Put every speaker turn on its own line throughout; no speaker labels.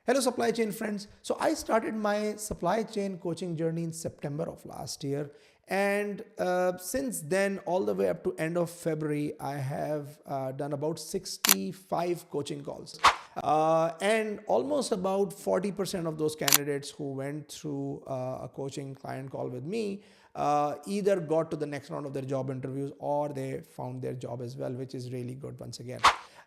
Hello supply chain friends. So I started my supply chain coaching journey in September of last year, and since then all the way up to end of February I have done about 65 coaching calls, and almost about 40% of those candidates who went through a coaching client call with me either got to the next round of their job interviews or they found their job as well, which is really good once again.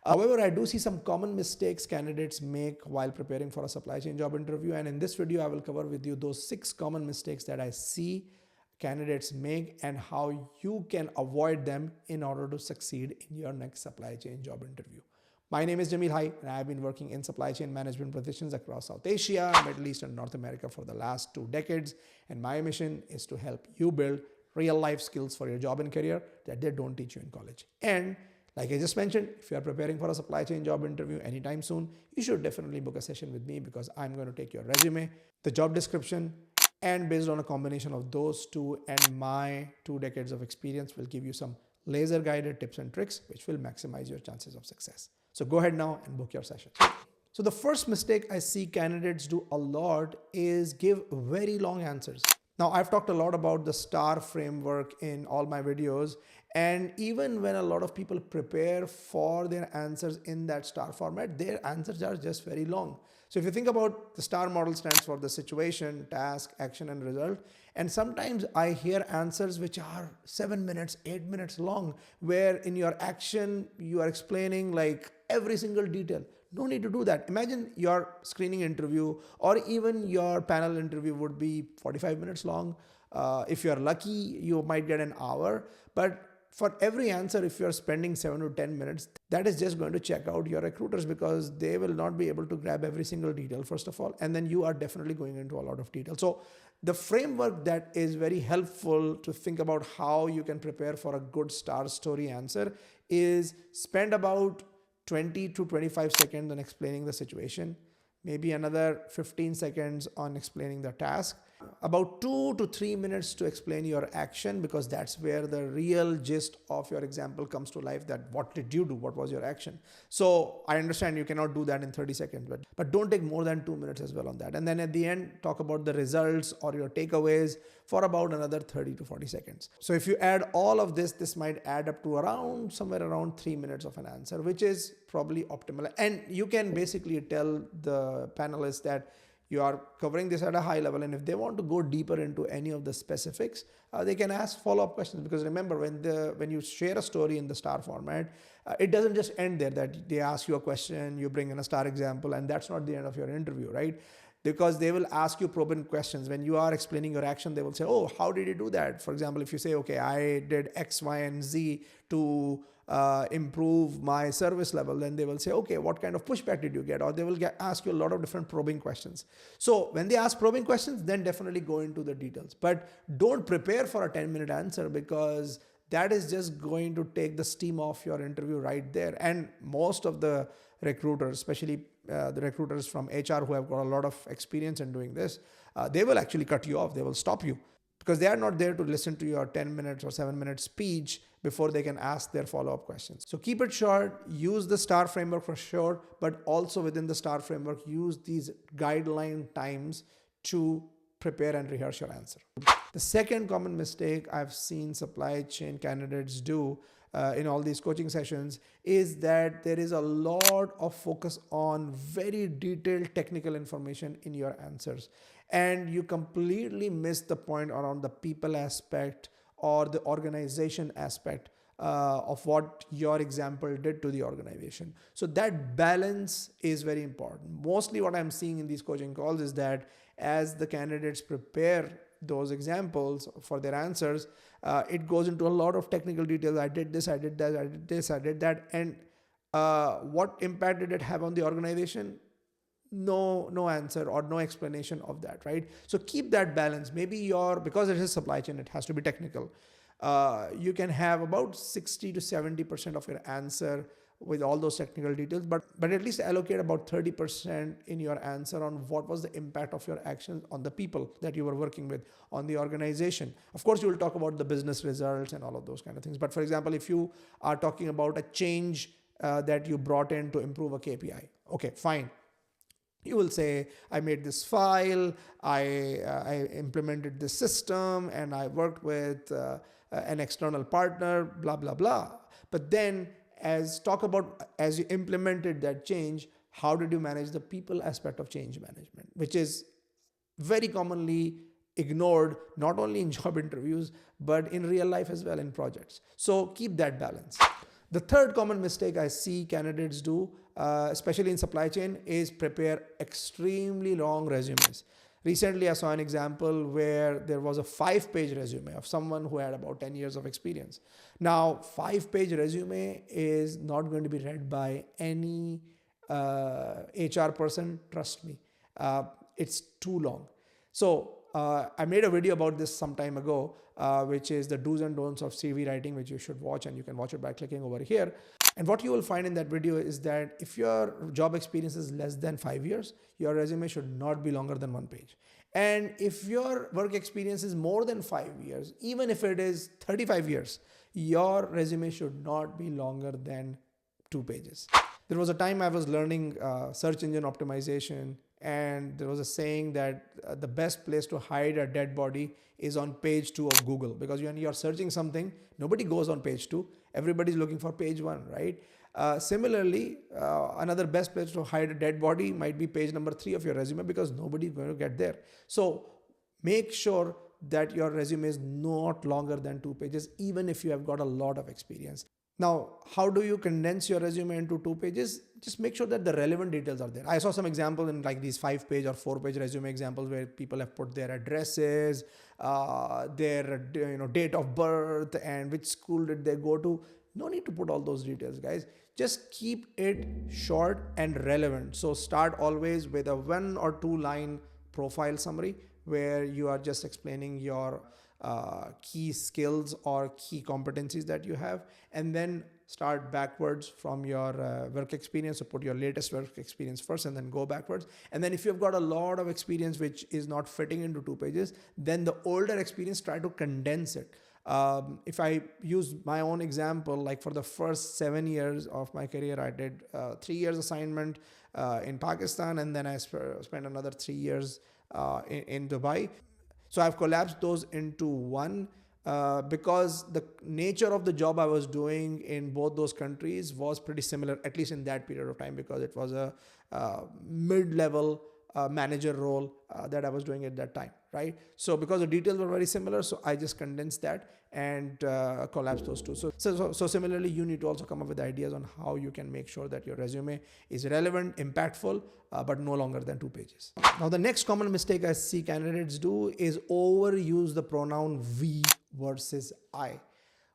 However, I do see some common mistakes candidates make while preparing for a supply chain job interview. And in this video, I will cover with you those 6 common mistakes that I see candidates make and how you can avoid them in order to succeed in your next supply chain job interview. My name is HYE, and I have been working in supply chain management positions across South Asia, Middle East, and North America for the last 2 decades. And my mission is to help you build real life skills for your job and career that they don't teach you in college. And like I just mentioned, if you are preparing for a supply chain job interview anytime soon, you should definitely book a session with me because I'm going to take your resume, the job description, and based on a combination of those two and my 2 decades of experience will give you some laser guided tips and tricks which will maximize your chances of success. So go ahead now and book your session. So the first mistake I see candidates do a lot is give very long answers. Now, I've talked a lot about the STAR framework in all my videos, and even when a lot of people prepare for their answers in that STAR format, their answers are just very long. So if you think about the STAR model stands for the situation, task, action, and result. And sometimes I hear answers which are 7 minutes, 8 minutes long, where in your action, you are explaining like every single detail. No need to do that. Imagine your screening interview or even your panel interview would be 45 minutes long. If you're lucky, you might get an hour. But for every answer, if you're spending 7 to 10 minutes, that is just going to check out your recruiters because they will not be able to grab every single detail, first of all. And then you are definitely going into a lot of detail. So the framework that is very helpful to think about how you can prepare for a good STAR story answer is spend about 20 to 25 seconds on explaining the situation, maybe another 15 seconds on explaining the task, about 2 to 3 minutes to explain your action because that's where the real gist of your example comes to life, that what did you do, what was your action. So I understand you cannot do that in 30 seconds, but don't take more than 2 minutes as well on that. And then at the end, talk about the results or your takeaways for about another 30 to 40 seconds. So if you add all of this, this might add up to around somewhere around 3 minutes of an answer, which is probably optimal. And you can basically tell the panelists that you are covering this at a high level, and if they want to go deeper into any of the specifics, they can ask follow-up questions. Because remember, when you share a story in the STAR format, it doesn't just end there, that they ask you a question, you bring in a STAR example, and that's not the end of your interview, right? Because they will ask you probing questions. When you are explaining your action, they will say, oh, how did you do that? For example, if you say, okay, I did X, Y, and Z to improve my service level, then they will say, okay, what kind of pushback did you get? Or they will ask you a lot of different probing questions. So when they ask probing questions, then definitely go into the details. But don't prepare for a 10-minute answer because that is just going to take the steam off your interview right there. And most of the recruiters, especially the recruiters from HR who have got a lot of experience in doing this, they will actually cut you off. They will stop you because they are not there to listen to your 10 minutes or 7-minute speech before they can ask their follow-up questions. So keep it short, use the STAR framework for sure, but also within the STAR framework, use these guideline times to prepare and rehearse your answer. The second common mistake I've seen supply chain candidates do in all these coaching sessions is that there is a lot of focus on very detailed technical information in your answers. And you completely miss the point around the people aspect or the organization aspect of what your example did to the organization. So that balance is very important. Mostly what I'm seeing in these coaching calls is that as the candidates prepare those examples for their answers, it goes into a lot of technical details. I did this, I did that, I did this, I did that. And what impact did it have on the organization? No answer or no explanation of that, right? So keep that balance. Maybe because it is supply chain, it has to be technical. You can have about 60 to 70% of your answer with all those technical details, but at least allocate about 30% in your answer on what was the impact of your actions on the people that you were working with, on the organization. Of course, you will talk about the business results and all of those kind of things. But for example, if you are talking about a change that you brought in to improve a KPI, okay, fine. You will say, I made this file, I implemented this system, and I worked with an external partner, blah, blah, blah. But then talk about as you implemented that change, how did you manage the people aspect of change management, which is very commonly ignored, not only in job interviews, but in real life as well in projects. So keep that balance. The third common mistake I see candidates do, especially in supply chain, is prepare extremely long resumes. Recently, I saw an example where there was a 5-page resume of someone who had about 10 years of experience. Now, 5-page resume is not going to be read by any HR person, trust me. It's too long. So I made a video about this some time ago, which is the do's and don'ts of CV writing, which you should watch, and you can watch it by clicking over here. And what you will find in that video is that if your job experience is less than 5 years, your resume should not be longer than 1 page. And if your work experience is more than 5 years, even if it is 35 years, your resume should not be longer than 2 pages. There was a time I was learning search engine optimization, and there was a saying that the best place to hide a dead body is on page 2 of Google, because when you're searching something, nobody goes on page 2. Everybody's looking for page 1, right? Similarly, another best place to hide a dead body might be page number 3 of your resume, because nobody's going to get there. So make sure that your resume is not longer than 2 pages, even if you have got a lot of experience. Now, how do you condense your resume into 2 pages? Just make sure that the relevant details are there. I saw some examples in like these 5-page or 4-page resume examples where people have put their addresses, their date of birth, and which school did they go to. No need to put all those details, guys. Just keep it short and relevant. So start always with a 1 or 2 line profile summary where you are just explaining your key skills or key competencies that you have, and then start backwards from your work experience. So put your latest work experience first and then go backwards. And then if you've got a lot of experience which is not fitting into 2 pages, then the older experience, try to condense it. If I use my own example, like for the first 7 years of my career, I did 3 years assignment in Pakistan, and then I spent another 3 years in Dubai. So I've collapsed those into one because the nature of the job I was doing in both those countries was pretty similar, at least in that period of time, because it was a mid-level manager role that I was doing at that time, right? So because the details were very similar, so I just condensed that and collapsed those two. So similarly, you need to also come up with ideas on how you can make sure that your resume is relevant, impactful, but no longer than 2 pages. Now, the next common mistake I see candidates do is overuse the pronoun we versus I.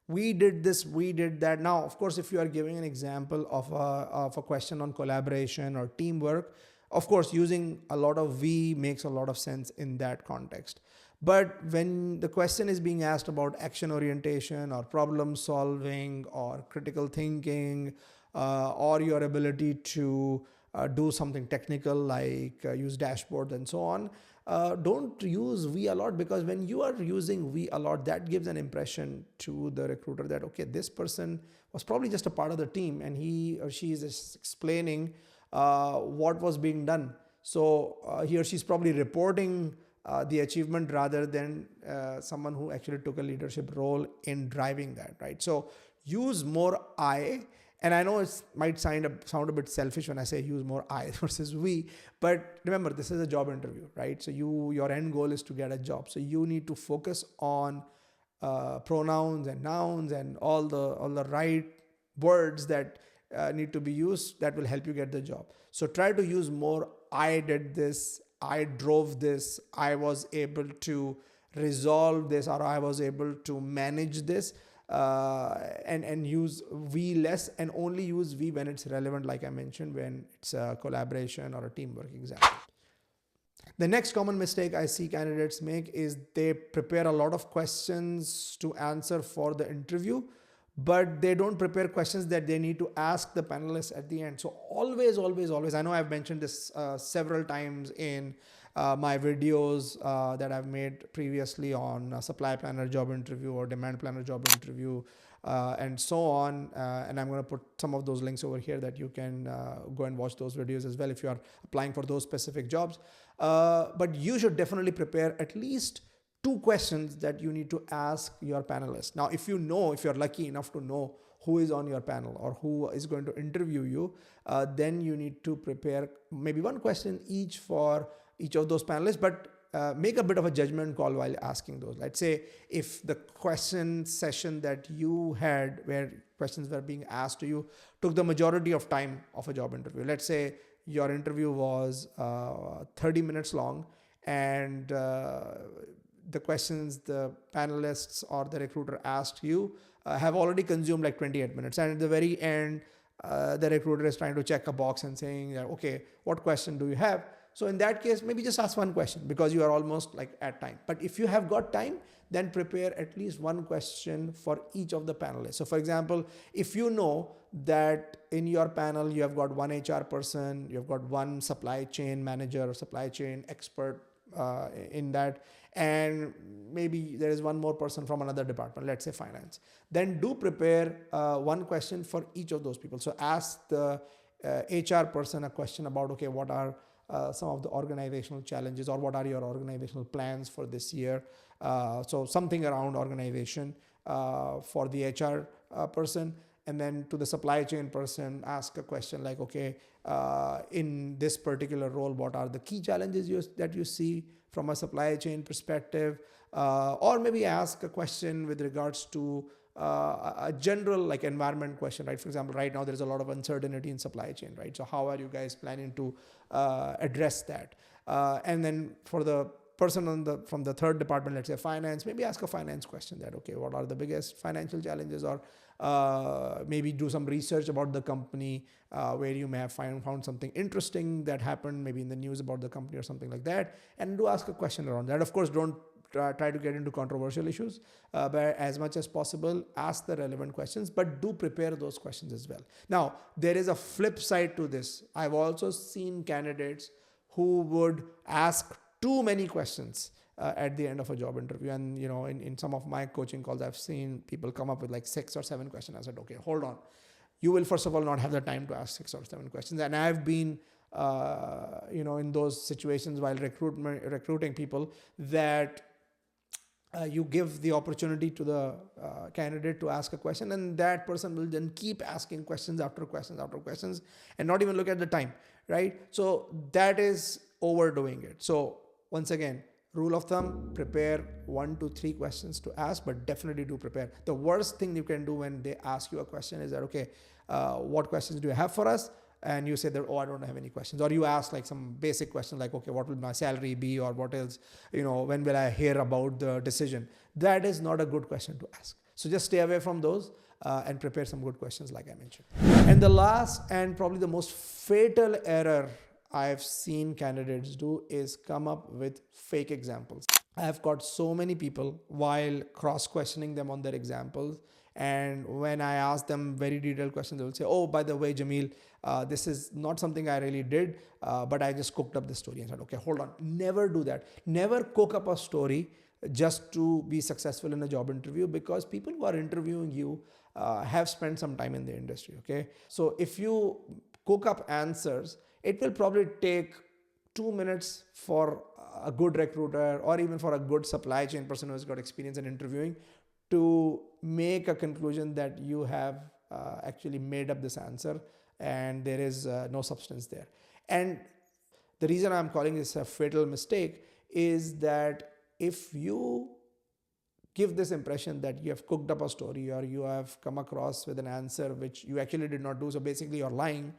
We did this, we did that. Now, of course, if you are giving an example of a question on collaboration or teamwork, of course, using a lot of we makes a lot of sense in that context. But when the question is being asked about action orientation or problem solving or critical thinking or your ability to do something technical like use dashboards and so on, don't use we a lot, because when you are using we a lot, that gives an impression to the recruiter that, okay, this person was probably just a part of the team and he or she is just explaining what was being done. So he or she's probably reporting the achievement rather than someone who actually took a leadership role in driving that, right? So use more I. And I know it might sound a bit selfish when I say use more I versus we, but remember, this is a job interview, right? So your end goal is to get a job. So you need to focus on pronouns and nouns and all the right words that need to be used that will help you get the job. So try to use more I did this, I drove this, I was able to resolve this, or I was able to manage this. And use we less, and only use we when it's relevant, like I mentioned, when it's a collaboration or a teamwork example. The next common mistake I see candidates make is they prepare a lot of questions to answer for the interview, but they don't prepare questions that they need to ask the panelists at the end. So always, I know I've mentioned this several times in my videos that I've made previously on supply planner job interview or demand planner job interview, and so on. And I'm going to put some of those links over here that you can go and watch those videos as well if you are applying for those specific jobs. But you should definitely prepare at least 2 questions that you need to ask your panelists. Now, if you're lucky enough to know who is on your panel or who is going to interview you, then you need to prepare maybe 1 question each for each of those panelists, but make a bit of a judgment call while asking those. Let's say if the question session that you had where questions were being asked to you took the majority of time of a job interview. Let's say your interview was 30 minutes long, and the questions the panelists or the recruiter asked you have already consumed like 28 minutes. And at the very end, the recruiter is trying to check a box and saying, okay, what question do you have? So in that case, maybe just ask 1 question because you are almost like at time. But if you have got time, then prepare at least 1 question for each of the panelists. So for example, if you know that in your panel, you have got 1 HR person, you've got 1 supply chain manager or supply chain expert in that, and maybe there is 1 more person from another department, let's say finance, then do prepare 1 question for each of those people. So ask the HR person a question about, okay, what are some of the organizational challenges, or what are your organizational plans for this year? So something around organization for the HR person. And then to the supply chain person, ask a question like, okay, in this particular role, what are the key challenges that you see from a supply chain perspective? Or maybe ask a question with regards to a general like environment question, right? For example, right now there is a lot of uncertainty in supply chain, right? So how are you guys planning to address that? And then for the person from the third department, let's say finance, maybe ask a finance question that, okay, what are the biggest financial challenges? Or maybe do some research about the company where you may have found something interesting that happened maybe in the news about the company or something like that, and do ask a question around that. Of course, don't try to get into controversial issues, but as much as possible, ask the relevant questions, but do prepare those questions as well. Now, there is a flip side to this. I've also seen candidates who would ask too many questions at the end of a job interview. And, in some of my coaching calls, I've seen people come up with like 6 or 7 questions. I said, okay, hold on. You will, first of all, not have the time to ask 6 or 7 questions. And I've been, in those situations while recruiting people that you give the opportunity to the candidate to ask a question, and that person will then keep asking questions after questions after questions and not even look at the time, right? So that is overdoing it. So once again, rule of thumb, prepare 1 to 3 questions to ask, but definitely do prepare. The worst thing you can do when they ask you a question is that, okay, what questions do you have for us? And you say that, oh, I don't have any questions. Or you ask like some basic question like, okay, what will my salary be? Or what else, when will I hear about the decision? That is not a good question to ask. So just stay away from those and prepare some good questions like I mentioned. And the last and probably the most fatal error I've seen candidates do is come up with fake examples. I have got so many people while cross-questioning them on their examples, and when I ask them very detailed questions, they will say, oh, by the way, Jameel, this is not something I really did, but I just cooked up the story. And said, okay, hold on. Never do that. Never cook up a story just to be successful in a job interview, because people who are interviewing you have spent some time in the industry, okay? So if you cook up answers, it will probably take 2 minutes for a good recruiter or even for a good supply chain person who has got experience in interviewing to make a conclusion that you have actually made up this answer and there is no substance there. And the reason I'm calling this a fatal mistake is that if you give this impression that you have cooked up a story or you have come across with an answer which you actually did not do, so basically you're lying,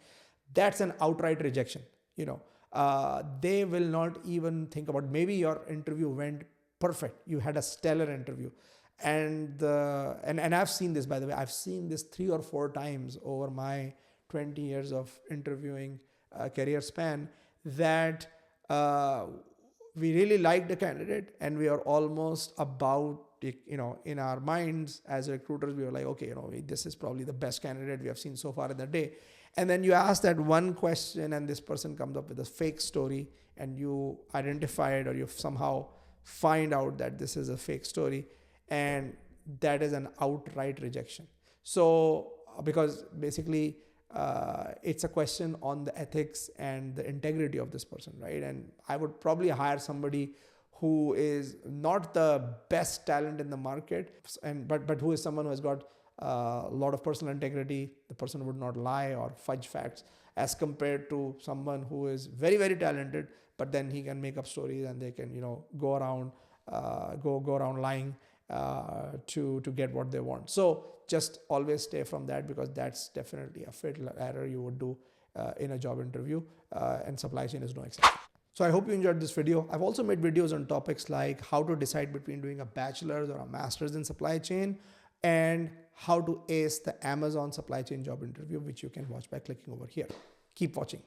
that's an outright rejection. They will not even think about, maybe your interview went perfect. You had a stellar interview. And I've seen this, by the way, I've seen this 3 or 4 times over my 20 years of interviewing career span, that we really like the candidate and we are almost about, in our minds as recruiters, we were like, okay, this is probably the best candidate we have seen so far in the day. And then you ask that one question and this person comes up with a fake story and you identify it or you somehow find out that this is a fake story, and that is an outright rejection. So because basically it's a question on the ethics and the integrity of this person, right? And I would probably hire somebody who is not the best talent in the market, and but who is someone who has got a lot of personal integrity. The person would not lie or fudge facts, as compared to someone who is very, very talented, but then he can make up stories and they can, go around go around lying to get what they want. So just always stay from that, because that's definitely a fatal error you would do in a job interview, and supply chain is no exception. So I hope you enjoyed this video. I've also made videos on topics like how to decide between doing a bachelor's or a master's in supply chain, and how to ace the Amazon supply chain job interview, which you can watch by clicking over here. Keep watching.